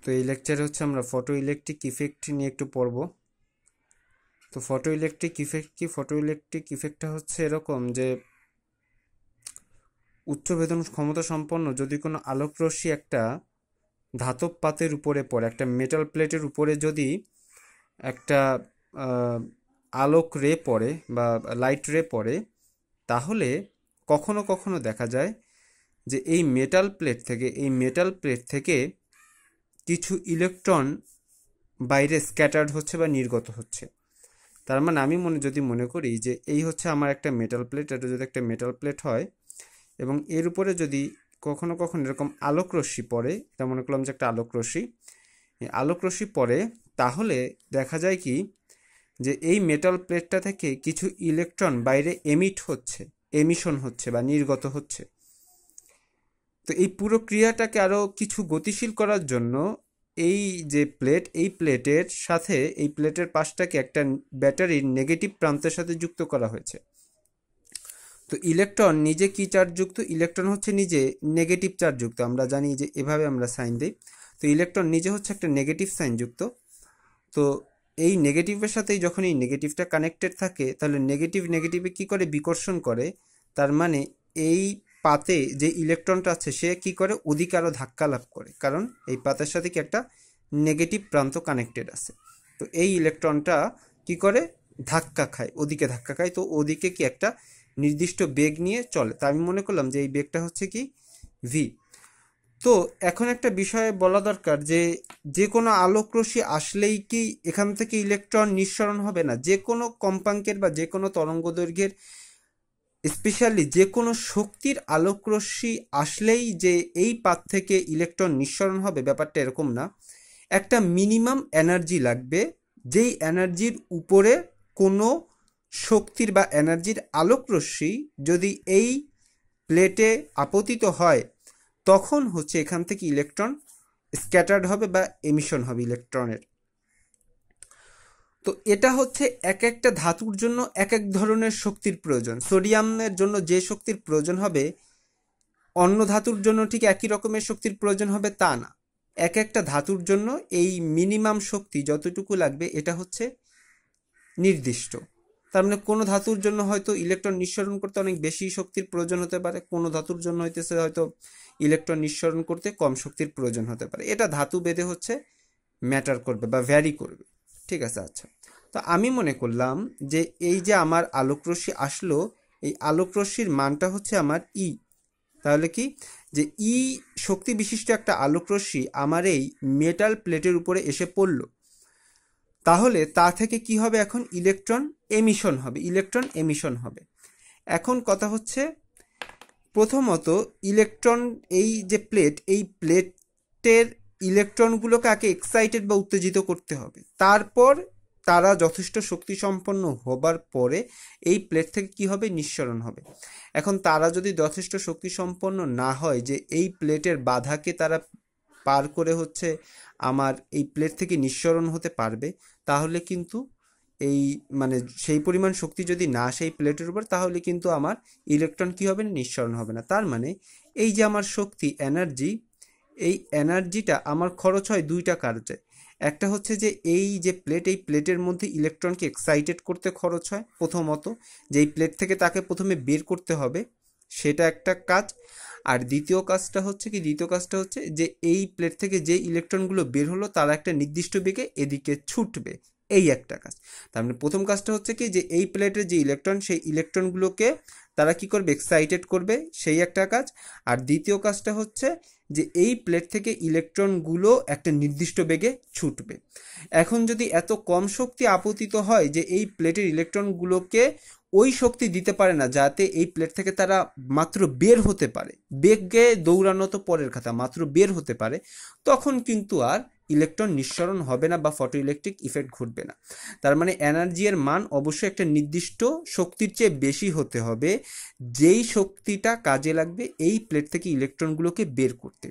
তো এই লেকচারে হচ্ছে আমরা ফটো ইলেকট্রিক ইফেক্ট নিয়ে একটু পড়ব। তো ফটো ইলেকট্রিক ইফেক্ট কি? ফটো ইলেকট্রিক ইফেক্টটা হচ্ছে এরকম যে উচ্চ ভেদন ক্ষমতা সম্পন্ন যদি কোনো আলোক রশ্মি একটা ধাতব পাতের উপরে পড়ে, একটা মেটাল প্লেটের উপরে যদি একটা আলোক রে পড়ে বা লাইট রে পড়ে, তাহলে কখনো কখনো দেখা যায় যে এই মেটাল প্লেট থেকে কিছু ইলেকট্রন বাইরে স্ক্যাটার্ড হচ্ছে বা নির্গত হচ্ছে। তার মানে আমি যদি মনে করি যে এই হচ্ছে আমার একটা মেটাল প্লেট, এটা যদি একটা মেটাল প্লেট হয় এবং এর উপরে যদি কখনো কখনো এরকম আলোক রশ্মি পড়ে, এটা মনে করলাম যে একটা আলোক রশ্মি পড়ে, তাহলে দেখা যায় কি যে এই মেটাল প্লেটটা থেকে কিছু ইলেকট্রন বাইরে এমিশন হচ্ছে বা নির্গত হচ্ছে। তো এই পুরো ক্রিয়াটাকে আরও কিছু গতিশীল করার জন্য এই যে প্লেট, এই প্লেটের পাশটাকে একটা ব্যাটারির নেগেটিভ প্রান্তের সাথে যুক্ত করা হয়েছে। তো ইলেকট্রন নিজে কি চার্জযুক্ত? ইলেকট্রন হচ্ছে নিজে নেগেটিভ চার্জযুক্ত। আমরা জানি যে এভাবে আমরা সাইন দিই। তো ইলেকট্রন নিজে হচ্ছে একটা নেগেটিভ সাইন যুক্ত। তো এই নেগেটিভের সাথেই যখন এই নেগেটিভটা কানেক্টেড থাকে, তাহলে নেগেটিভে কি করে? বিকর্ষণ করে। তার মানে এই পাতে যে ইলেকট্রনটা আছে সে কি করে? ওদিকে আরও ধাক্কা লাভ করে, কারণ এই পাতের সাথে কি একটা নেগেটিভ প্রান্ত কানেক্টেড আছে। তো এই ইলেকট্রনটা কি করে? ওদিকে ধাক্কা খায়। তো ওদিকে কি একটা নির্দিষ্ট বেগ নিয়ে চলে। তা আমি মনে করলাম যে এই বেগটা হচ্ছে কি? ভি। তো এখন একটা বিষয়ে বলা দরকার যে কোনো আলোক রশ্মি আসলেই কি এখান থেকে ইলেকট্রন নিঃসরণ হবে না? যে কোনো কম্পাঙ্কের বা যে কোনো তরঙ্গদৈর্ঘ্যের, স্পেশালি যে কোনো শক্তির আলোক রশ্মি আসলেই যে এই পাত থেকে ইলেকট্রন নিঃসরণ হবে, ব্যাপারটা এরকম না। একটা মিনিমাম এনার্জি লাগবে, যেই এনার্জির উপরে কোনো শক্তির বা এনার্জির আলোক রশ্মি যদি এই প্লেটে আপতিত হয়, তখন হচ্ছে এখান থেকে ইলেকট্রন স্ক্যাটার্ড হবে বা এমিশন হবে ইলেকট্রনের। তো এটা হচ্ছে এক একটা ধাতুর জন্য এক এক ধরনের শক্তির প্রয়োজন। সোডিয়ামের জন্য যে শক্তির প্রয়োজন হবে, অন্য ধাতুর জন্য ঠিক একই রকমের শক্তির প্রয়োজন হবে তা না। এক একটা ধাতুর জন্য এই মিনিমাম শক্তি যতটুকু লাগবে এটা হচ্ছে নির্দিষ্ট। তার মানে কোনো ধাতুর জন্য হয়তো ইলেকট্রন নিঃসরণ করতে অনেক বেশি শক্তির প্রয়োজন হতে পারে, কোনো ধাতুর জন্য হয়তো ইলেকট্রন নিঃসরণ করতে কম শক্তির প্রয়োজন হতে পারে। এটা ধাতু ভেদে হচ্ছে ম্যাটার করবে বা ভ্যারি করবে। ঠিক আছে, আচ্ছা। তো আমি মনে করলাম যে এই যে আমার আলোক রশ্মি আসলো, এই আলোক রশ্মির মানটা হচ্ছে আমার ই। তাহলে কি যে ই শক্তি বিশিষ্ট একটা আলোক রশ্মি আমার এই মেটাল প্লেটের উপরে এসে পড়ল, তাহলে তা থেকে কি হবে? এখন ইলেকট্রন এমিশন হবে। এখন কথা হচ্ছে, প্রথমত ইলেকট্রন, এই যে প্লেট, এই প্লেটের ইলেকট্রনগুলোকে আগে এক্সাইটেড বা উত্তেজিত করতে হবে। তারপর তারা যথেষ্ট শক্তি সম্পন্ন হবার পরে এই প্লেট থেকে কি হবে? নিঃসরণ হবে। এখন তারা যদি যথেষ্ট শক্তি সম্পন্ন না হয় যে এই প্লেটের বাধাকে তারা পার করে হচ্ছে আমার এই প্লেট থেকে নিঃসরণ হতে পারবে, তাহলে কিন্তু এই সেই পরিমাণ শক্তি যদি না আসে এই প্লেটের উপর, তাহলে কিন্তু আমার ইলেকট্রন কি হবে না? নিঃসরণ হবে না। তার মানে এই যে আমার শক্তি, এনার্জি, এই এনার্জিটা আমার খরচ হয় দুইটা কাজে। একটা হচ্ছে যে এই যে প্লেট, এই প্লেটের মধ্যে ইলেকট্রনকে এক্সাইটেড করতে খরচ হয় প্রথমত, যে এই প্লেট থেকে তাকে প্রথমে বের করতে হবে, সেটা একটা কাজ। আর দ্বিতীয় কাজটা হচ্ছে যে এই প্লেট থেকে যে ইলেকট্রনগুলো বের হলো তারা একটা নির্দিষ্ট বেগে এদিকে ছুটবে, এই একটা কাজ। তার মানে প্রথম কাজটা হচ্ছে কি যে এই প্লেটের যে ইলেকট্রন, সেই ইলেকট্রনগুলোকে তারা কি করবে? এক্সাইটেড করবে, সেই একটা কাজ। আর দ্বিতীয় কাজটা হচ্ছে যে এই প্লেট থেকে ইলেকট্রনগুলো একটা নির্দিষ্ট বেগে ছুটবে। এখন যদি এত কম শক্তি আপতিত হয় যে এই প্লেটের ইলেকট্রনগুলোকে ওই শক্তি দিতে পারে না যাতে এই প্লেট থেকে তারা মাত্র বের হতে পারে, বেগে দৌড়ানো তো পরের কথা, মাত্র বের হতে পারে, তখন কিন্তু আর ইলেকট্রন নিঃসরণ হবে না বা ফটো ইলেকট্রিক ইফেক্ট ঘটবে না। তার মানে এনার্জি এর মান অবশ্যই একটা নির্দিষ্ট শক্তির চেয়ে বেশি হতে হবে, যেই শক্তিটা কাজে লাগবে এই প্লেট থেকে ইলেকট্রনগুলোকে বের করতে।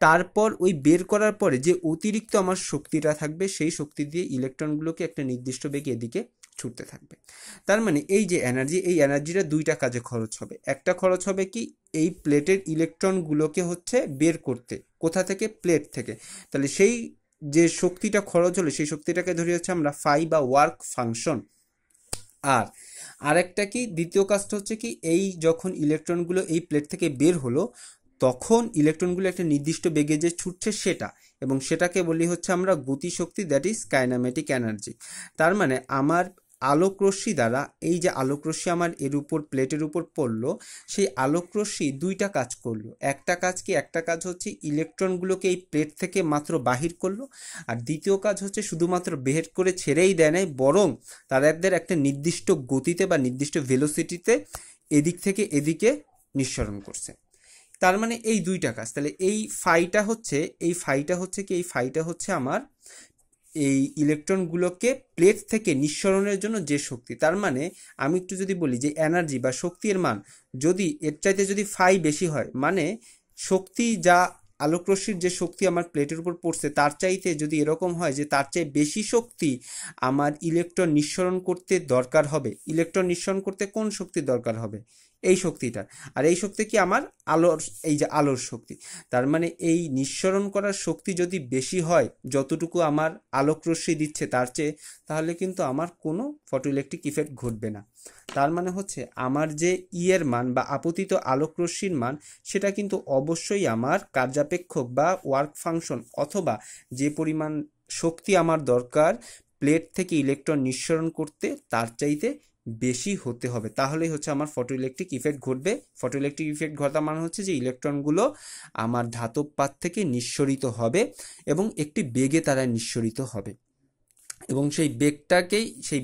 তারপর ওই বের করার পরে যে অতিরিক্ত আমার শক্তিটা থাকবে, সেই শক্তি দিয়ে ইলেকট্রনগুলোকে একটা নির্দিষ্ট বেগে এদিকে ছুটতে থাকবে। তার মানে এই যে এনার্জি, এই এনার্জিটা দুইটা কাজে খরচ হবে। একটা খরচ হবে কি? এই প্লেটের ইলেকট্রনগুলোকে হচ্ছে বের করতে। কোথা থেকে? প্লেট থেকে। তাহলে সেই যে শক্তিটা খরচ হলো সেই শক্তিটাকে ধরি হচ্ছে আমরা ফাই বা ওয়ার্ক ফাংশন। আর আরেকটা কি, দ্বিতীয় কাজটা হচ্ছে কি, এই যখন ইলেকট্রনগুলো এই প্লেট থেকে বের হলো তখন ইলেকট্রনগুলো একটা নির্দিষ্ট বেগে যে ছুটছে সেটা, এবং সেটাকে বলি হচ্ছে আমরা গতিশক্তি, দ্যাট ইজ কাইনেমেটিক এনার্জি। তার মানে আমার আলোকরশ্মি দ্বারা, এই যে আলোকরশ্মি আমার এর উপর প্লেটের উপর পড়লো, সেই আলোকরশ্মি দুইটা কাজ করলো। একটা কাজ কি, একটা কাজ হচ্ছে ইলেকট্রনগুলোকে এই প্লেট থেকে মাত্র বাহির করলো, আর দ্বিতীয় কাজ হচ্ছে শুধুমাত্র বের করে ছেড়েই দেয় নাই, বরং তাদের একটা নির্দিষ্ট গতিতে বা নির্দিষ্ট ভেলোসিটিতে এদিক থেকে এদিকে নিঃসরণ করছে। তার মানে এই দুইটা কাজ। তাহলে এই ফাইটা হচ্ছে আমার এই ইলেকট্রনগুলোকে প্লেট থেকে নিঃসরণের জন্য যে শক্তি। তার মানে আমি একটু যদি বলি যে এনার্জি বা শক্তির মান যদি এর চাইতে যদি ফাই বেশি হয়, মানে শক্তি যা আলোকরশ্মির যে শক্তি আমার প্লেটের উপর পড়ছে তার চাইতে যদি এরকম হয় যে তার চেয়ে বেশি শক্তি আমার ইলেকট্রন নিঃসরণ করতে দরকার হবে, ইলেকট্রন নিঃসরণ করতে কোন শক্তির দরকার হবে, এই শক্তিটা। আর এই শক্তি কি আমার আলোর, এই যে আলোর শক্তি। তার মানে এই নিঃসরণ করার শক্তি যদি বেশি হয় যতটুকু আমার আলোকরশ্মি দিচ্ছে তার চেয়ে, তাহলে কিন্তু আমার কোনো ফটোইলেকট্রিক ইফেক্ট ঘটবে না। তার মানে হচ্ছে আমার যে ই এর মান বা আপতিত আলোকরশ্মির মান সেটা কিন্তু অবশ্যই আমার কার্যাপেক্ষক বা ওয়ার্ক ফাংশন অথবা যে পরিমাণ শক্তি আমার দরকার প্লেট থেকে ইলেকট্রন নিঃসরণ করতে তার চাইতে বেশি হতে হবে, তাহলেই হচ্ছে আমার ফটোইলেকট্রিক ইফেক্ট ঘটবে। ফটোইলেকট্রিক ইফেক্ট ঘটা মানে হচ্ছে যে ইলেকট্রনগুলো আমার ধাতব পাত থেকে নিঃসরিত হবে এবং একটি বেগে তারা নিঃসরিত হবে, এবং সেই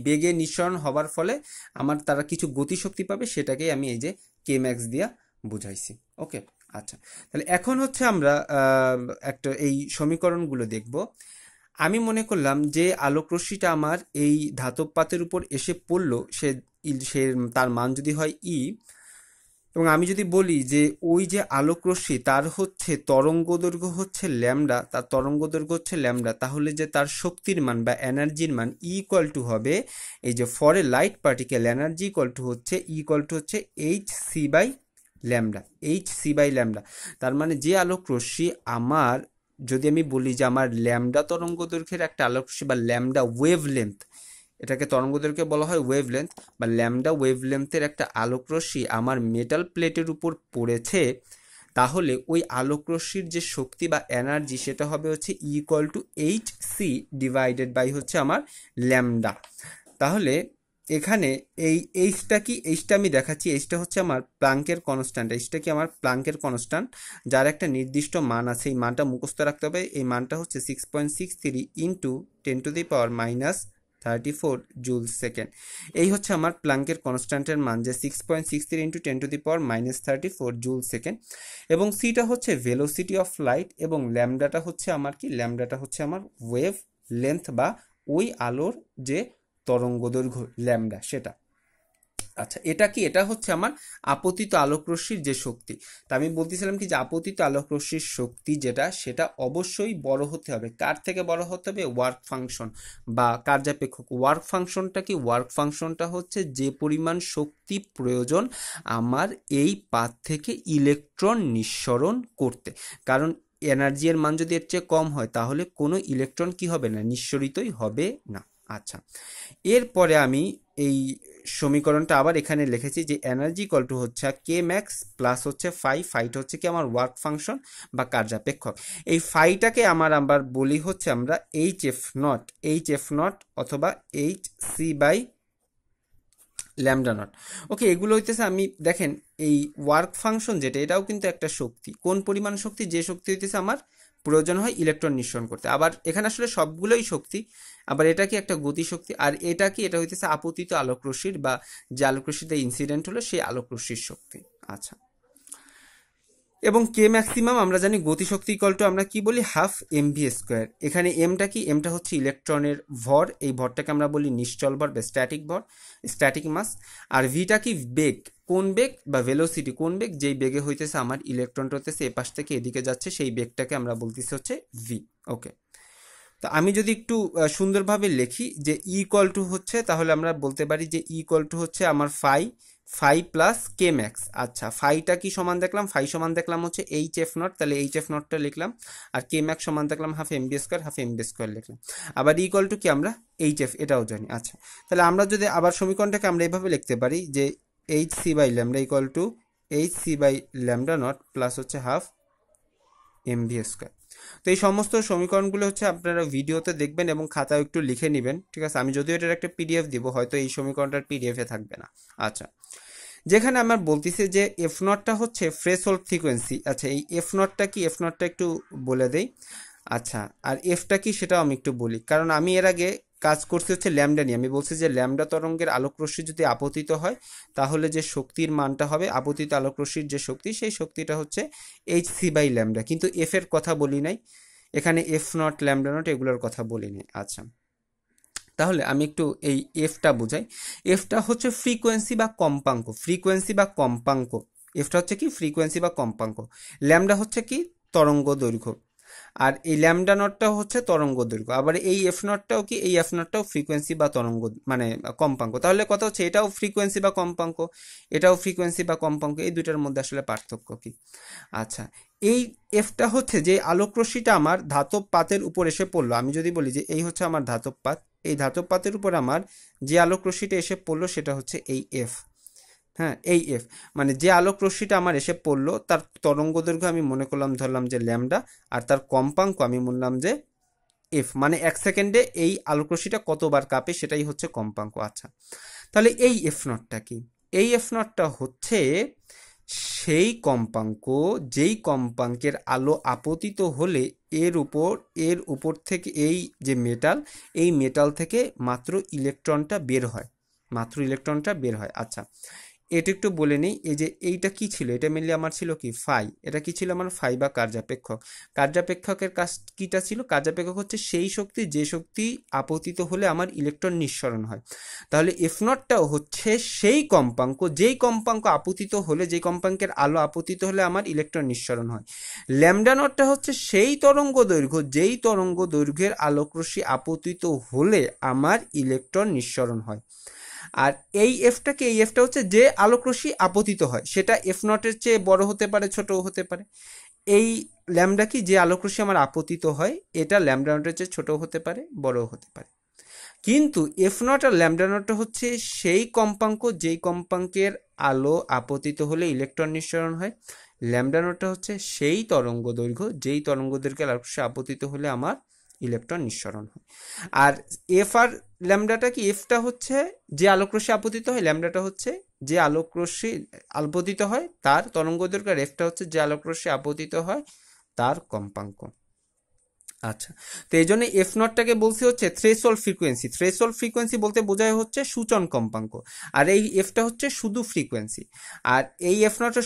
বেগে নিঃসরণ হবার ফলে আমার তারা কিছু গতিশক্তি পাবে, সেটাকেই আমি এই যে কে ম্যাক্স দিয়া বুঝাইছি। ওকে, আচ্ছা, তাহলে এখন হচ্ছে আমরা একটা এই সমীকরণগুলো দেখব। আমি মনে করলাম যে আলোকরশ্মিটা আমার এই ধাতব পাতের উপর এসে পড়লো, সে তার মান যদি হয় ই, এবং আমি যদি বলি যে ওই যে আলোকরশ্মি তার হচ্ছে তরঙ্গদৈর্ঘ্য হচ্ছে ল্যামডা, তার তরঙ্গদৈর্ঘ্য হচ্ছে ল্যামডা, তাহলে যে তার শক্তির মান বা এনার্জির মান ইকুয়াল টু হবে, এই যে for a light particle energy equal to হচ্ছে এইচ সি বাই ল্যামডা। তার মানে যে আলোকরশ্মি আমার, যদি আমি বলি যে আমার ল্যামডা তরঙ্গদৈর্ঘ্যের একটা আলোকরশ্মি বা ল্যামডা ওয়েভলেন্থ, এটাকে তরঙ্গদৈর্ঘ্য বলা হয় ওয়েভলেন্থ বা ল্যামডা ওয়েভলেন্থের একটা আলোকরশ্মি আমার মেটাল প্লেটের উপর পড়েছে, তাহলে ওই আলোকরশ্মির যে শক্তি বা এনার্জি সেটা হবে হচ্ছে equal to H C divided by হচ্ছে আমার ল্যামডা। তাহলে এখানে এই এইচটা আমি দেখাচ্ছি, এইচটা হচ্ছে আমার প্লাঙ্কের কনস্ট্যান্ট, এইচটা কি আমার প্লাঙ্কের কনস্ট্যান্ট যার একটা নির্দিষ্ট মান আছে, এই মানটা মুখস্থ রাখতে হবে। এই মানটা হচ্ছে 6.63 ইন্টু 10⁻⁻34 জুল সেকেন্ড। এই হচ্ছে আমার প্লাঙ্কের কনস্ট্যান্টের মান, যে 6.63 ইন্টু 10⁻⁻34 জুল সেকেন্ড। এবং সিটা হচ্ছে ভেলোসিটি অফ লাইট, এবং ল্যামডাটা হচ্ছে আমার ওয়েভ লেন্থ বা ওই আলোর যে তরঙ্গদৈর্ঘ্য ল্যামডা সেটা। আচ্ছা, এটা হচ্ছে আমার আপতিত আলোকরশ্মির যে শক্তি। তা আমি বলতেছিলাম কি যে আপতিত আলোকরশ্মির শক্তি যেটা, সেটা অবশ্যই বড় হতে হবে। কার থেকে বড় হতে হবে? ওয়ার্ক ফাংশন বা কার্যাপেক্ষক। ওয়ার্ক ফাংশনটা কি? ওয়ার্ক ফাংশনটা হচ্ছে যে পরিমাণ শক্তি প্রয়োজন আমার এই পাত থেকে ইলেকট্রন নিঃসরণ করতে। কারণ এনার্জির মান যদি এর চেয়ে কম হয় তাহলে কোনো ইলেকট্রন কি হবে না, নিঃসরিতই হবে না। আচ্ছা, এরপরে আমি এই সমীকরণটা আবার এখানে লিখেছি যে এনার্জি ইকুয়াল টু হচ্ছে কে ম্যাক্স প্লাস হচ্ছে ফাইটা হচ্ছে কি আমার ওয়ার্ক ফাংশন বা কার্যাপেক্ষক। এই ফাইটাকে আবার বলি হচ্ছে আমরা এইচ এফ নট অথবা H C by lambda nought. Okay, এগুলো হইতেছে, আমি দেখেন এই ওয়ার্ক ফাংশন যেটা, এটাও কিন্তু একটা শক্তি। কোন পরিমাণ শক্তি? যে শক্তি হইতেছে আমার প্রয়োজন হয় ইলেকট্রন নিঃসরণ করতে। আবার এখানে আসলে সবগুলোই শক্তি। আবার এটা কি একটা গতিশক্তি, আর এটা হইতেছে আপতিত আলোকরশ্মির বা যে আলোকরশ্মিতে ইনসিডেন্ট হলো সেই আলোকরশ্মির শক্তি। আচ্ছা, এবং কে ম্যাক্সিমাম আমরা জানি গতিশক্তি ইকুয়াল টু আমরা কি বলি, হাফ এমভি স্কোয়ার। এখানে এমটা কি? এমটা হচ্ছে ইলেকট্রনের ভর, এই ভরটাকে আমরা বলি নিশ্চল ভর বা স্ট্যাটিক মাস। আর ভিটা কি? বেগ। কোন বেগ বা ভেলোসিটি, কোন বেগ? যেই বেগে হইতেছে আমার ইলেকট্রনটা হইতেছে এপাশ থেকে এদিকে যাচ্ছে, সেই বেগটাকে আমরা বলতেছি হচ্ছে ভি। ওকে, তো আমি যদি একটু সুন্দরভাবে লিখি যে ইকুয়াল টু হচ্ছে, তাহলে আমরা বলতে পারি যে ইকুয়াল টু হচ্ছে আমার ফাই প্লাস কে ম্যাক্স। আচ্ছা, ফাইটা কি সমান দেখলাম, ফাই সমান দেখলাম হচ্ছে এইচ এফ নট, তাহলে এইচ এফ নটটা লিখলাম, আর কে ম্যাক্স সমান দেখলাম half M B square, half M B square লিখলাম। আবার ইকুয়াল টু কি আমরা এইচ এফ এটাও জানি। আচ্ছা, তাহলে আমরা যদি আবার সমীকরণটাকে আমরা এইভাবে লিখতে পারি যে H C by lambda equal to H C by lambda nought plus হচ্ছে হাফ এম ভি স্কোয়ার। তো এই সমস্ত সমীকরণগুলো হচ্ছে আপনারা ভিডিওতে দেখবেন এবং খাতায় একটু লিখে নেবেন, ঠিক আছে। আমি যদিও এটার একটা পিডিএফ দিব, হয়তো এই সমীকরণটার পিডিএফে থাকবে না। আচ্ছা, যেখানে আমার বলতেছে যে এফ নটটা হচ্ছে থ্রেশহোল্ড ফ্রিকোয়েন্সি। আচ্ছা, এই এফ নটটা কি, এফ নটটা একটু বলে দেই। আচ্ছা, আর এফটা কি সেটাও আমি একটু বলি, কারণ আমি এর আগে কাজ করতে হচ্ছে ল্যামডা নিয়ে। আমি বলছি যে ল্যামডা তরঙ্গের আলোকরশ্মি যদি আপতিত হয় তাহলে যে শক্তির মানটা হবে, আপতিত আলোকরশ্মির যে শক্তি, সেই শক্তিটা হচ্ছে এইচ সি বাই ল্যামডা। কিন্তু এফ এর কথা বলি নাই এখানে, এফ নট ল্যামডা নট এগুলোর কথা বলি নাই। আচ্ছা, তাহলে আমি একটু এই এফটা বুঝাই। এফটা হচ্ছে ফ্রিকোয়েন্সি বা কম্পাঙ্ক, ফ্রিকোয়েন্সি বা কম্পাঙ্ক। এফটা হচ্ছে কি ফ্রিকোয়েন্সি বা কম্পাঙ্ক, ল্যামডা হচ্ছে কি তরঙ্গ দৈর্ঘ্য, আর এই ল্যামডা নটটাও হচ্ছে তরঙ্গ দৈর্ঘ্য। আবার এই এফ নটটাও কি, এই এফ নটটাও ফ্রিকোয়েন্সি বা তরঙ্গ মানে কম্পাঙ্ক। তাহলে কথা হচ্ছে এটাও ফ্রিকোয়েন্সি বা কম্পাঙ্ক, এটাও ফ্রিকোয়েন্সি বা কম্পাঙ্ক, এই দুইটার মধ্যে আসলে পার্থক্য কি? আচ্ছা, এই এফটা হচ্ছে যে আলোকরশ্মিটা আমার ধাতব পাতের উপর এসে পড়লো। আমি যদি বলি যে এই হচ্ছে আমার ধাতব পাত, এই ধাতব পাতের উপর আমার যে আলোকরশ্মিটা এসে পড়লো সেটা হচ্ছে এই এফ। হ্যাঁ, এই এফ মানে যে আলোক রশ্মিটা আমার এসে পড়লো তার তরঙ্গ দৈর্ঘ্য আমি মনে করলাম, ধরলাম যে ল্যামডা, আর তার কম্পাঙ্ক আমি বললাম যে এফ, মানে এক সেকেন্ডে এই আলোক রশ্মিটা কতবার কাঁপে সেটাই হচ্ছে কম্পাঙ্ক। আচ্ছা, তাহলে এই এফ নটটা কি? এই এফ নটটা হচ্ছে সেই কম্পাঙ্ক যেই কম্পাঙ্কের আলো আপতিত হলে এর উপর থেকে এই যে মেটাল, এই মেটাল থেকে মাত্র ইলেকট্রনটা বের হয়, মাত্র ইলেকট্রনটা বের হয়। আচ্ছা, এটা একটু বলে নিই, এই যে এইটা কি ছিল, এটা মেনলি আমার ছিল কি ফাই, এটা কি ছিল আমার ফাই বা কার্যাপেক্ষক। কার্যাপেক্ষকের কাজ কিটা ছিল, কার্যাপেক্ষক হচ্ছে সেই শক্তি যে শক্তি আপতিত হলে আমার ইলেকট্রন নিঃসরণ হয়। তাহলে এফ নটটাও হচ্ছে সেই কম্পাঙ্ক যেই কম্পাঙ্ক আপতিত হলে, যেই কম্পাঙ্কের আলো আপতিত হলে আমার ইলেকট্রন নিঃসরণ হয়। ল্যামডা নটটা হচ্ছে সেই তরঙ্গ দৈর্ঘ্য যেই তরঙ্গ দৈর্ঘ্যের আলোকরশ্মি আপতিত হলে আমার ইলেকট্রন নিঃসরণ হয়। আর এই এফটা কি, এই এফটা হচ্ছে যে আলোকরশ্মি আপতিত হয়, সেটা এফ নটের চেয়ে বড় হতে পারে, ছোটও হতে পারে। এই ল্যামডা কি, যে আলোকরশ্মি আমার আপতিত হয়, এটা ল্যামডা নটের চেয়ে ছোটও হতে পারে, বড়ও হতে পারে। কিন্তু এফ নট আর ল্যামডা নট হচ্ছে সেই কম্পাঙ্ক যেই কম্পাঙ্কের আলো আপতিত হলে ইলেকট্রন নিঃসরণ হয়। ল্যামডা নটটা হচ্ছে সেই তরঙ্গ দৈর্ঘ্য যেই তরঙ্গ দৈর্ঘ্যের আলোকরশ্মি আপতিত হলে আমার ইলেকট্রন নিঃসরণ হয়। আর এফ আর ল্যামডাটা কি, এফটা হচ্ছে যে আলোকরশ্মি আপতিত হয়, ল্যামডাটা হচ্ছে যে আলোকরশ্মি আপতিত হয় তার তরঙ্গ দৈর্ঘ্য, আর এফটা হচ্ছে যে আলোকরশ্মি আপতিত হয় তার কম্পাঙ্ক। আচ্ছা, তো এই জন্য এফ নটটাকে বলছি হচ্ছে থ্রেশহোল্ড ফ্রিকোয়েন্সি। থ্রেশহোল্ড ফ্রিকোয়েন্সি বলতে বোঝায় হচ্ছে সূচন কম্পাঙ্ক, আর এই এফটা হচ্ছে শুধু ফ্রিকোয়েন্সি। আর এই এফ নটের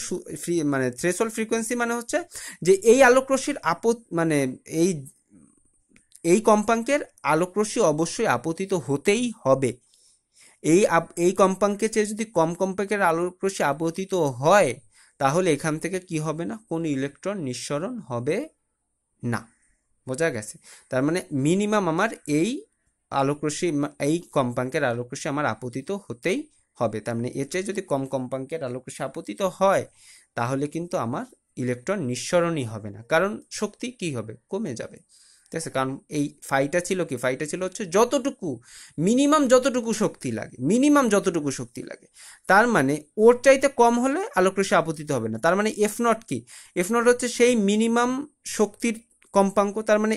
মানে থ্রেশহোল্ড ফ্রিকোয়েন্সি মানে হচ্ছে যে এই আলোকরশ্মির মানে এই কম্পাঙ্কের আলোকরশ্মি অবশ্যই আপতিত হতেই হবে। এই কম্পাঙ্কের চেয়ে যদি কম কম্পাঙ্কের আলোকরশ্মি আপতিত হয় তাহলে এখান থেকে কি হবে না, কোনো ইলেকট্রন নিঃসরণ হবে না। বোঝা গেছে? তার মানে মিনিমাম আমার এই আলোকরশ্মি, এই কম্পাঙ্কের আলোকরশ্মি আমার আপতিত হতেই হবে। তার মানে এর চেয়ে যদি কম কম্পাঙ্কের আলোকরশ্মি আপতিত হয় তাহলে কিন্তু আমার ইলেকট্রন নিঃসরণই হবে না, কারণ শক্তি কি হবে, কমে যাবে। ঠিক আছে, কারণ এই ফাইটা ছিল কি, ফাইটা ছিল হচ্ছে যতটুকু মিনিমাম যতটুকু শক্তি লাগে, মিনিমাম যতটুকু শক্তি লাগে, তার মানে ওর চাইতে কম হলে আলোকরশ্মি আপতিত হবে না। তার মানে এফ নট কি, এফ নট হচ্ছে সেই মিনিমাম শক্তির কম্পাঙ্ক। তার মানে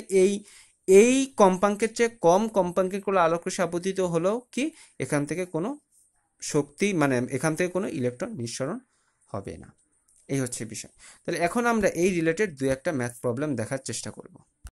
এই কম্পাঙ্কের চেয়ে কম কম্পাঙ্কের কোনো আলোকরশ্মি আপতিত হলেও কি এখান থেকে কোনো শক্তি, মানে এখান থেকে কোনো ইলেকট্রন নিঃসরণ হবে না। এই হচ্ছে বিষয়। তাহলে এখন আমরা এই রিলেটেড দু একটা ম্যাথ প্রবলেম দেখার চেষ্টা করব।